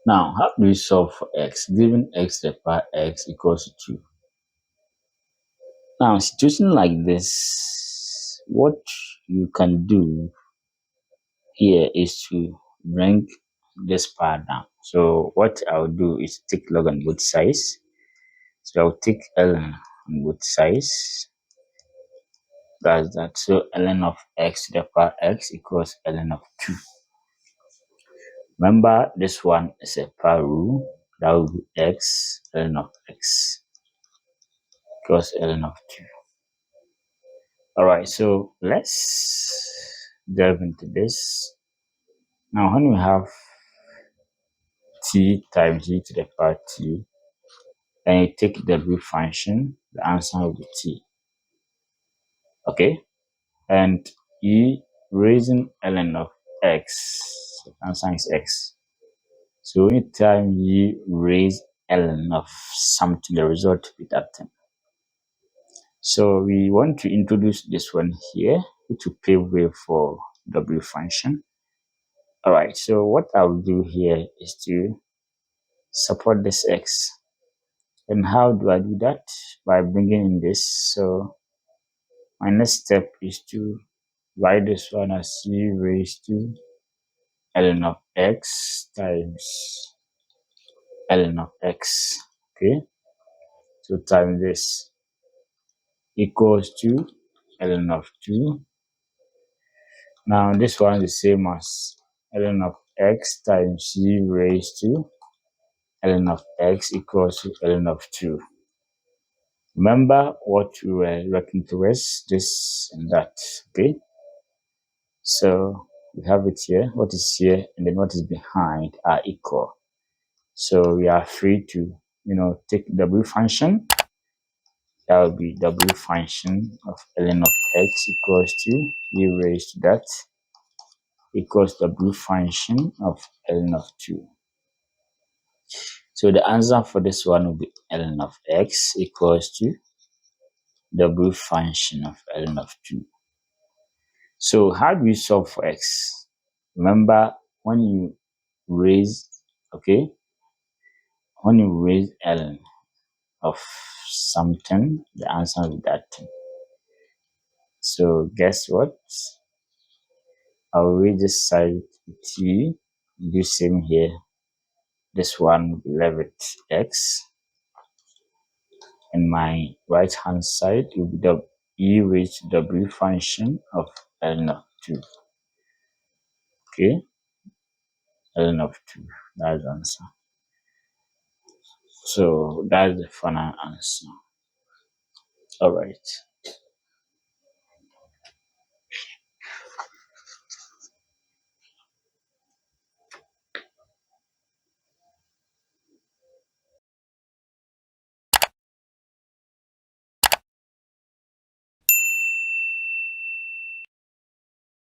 Now, how do we solve for x? Given x to the power x equals to 2. Now, situation like this, what you can do here is to bring this power down. So what I'll do is take log on both sides. So I'll take ln on both sides. That's that. So ln of x to the power x equals ln of 2. Remember, this one is a power rule. That will be x ln of x equals ln of 2. All right, so let's delve into this. Now, when we have t times e to the power t, and you take the root function, the answer will be t. Okay, and e raising ln of x, the answer is x. So anytime you raise ln of something, the result will be that thing. So we want to introduce this one here, which will pave way for w function. All right, so what I'll do here is to support this x. And how do I do that? By bringing in this. So my next step is to write this one as e raised to ln of x times ln of x. Okay, so times this equals to ln of 2. Now this one is the same as ln of x times e raised to ln of x equals to ln of 2. Remember what we were working towards, this and that. Okay, so we have it here. What is here and then what is behind are equal. So we are free to, take w function. That will be w function of ln of x equals to e raised to that equals w function of ln of 2. So the answer for this one will be ln of x equals to w function of ln of 2. So how do we solve for x? Remember, when you raise, when you raise ln of something, the answer will be that thing. So guess what? I'll read this side t, do same here. This one will be left with x. And my right hand side will be the e raised to w function of ln of 2. Okay, ln of 2. That's the answer. So that's the final answer. All right.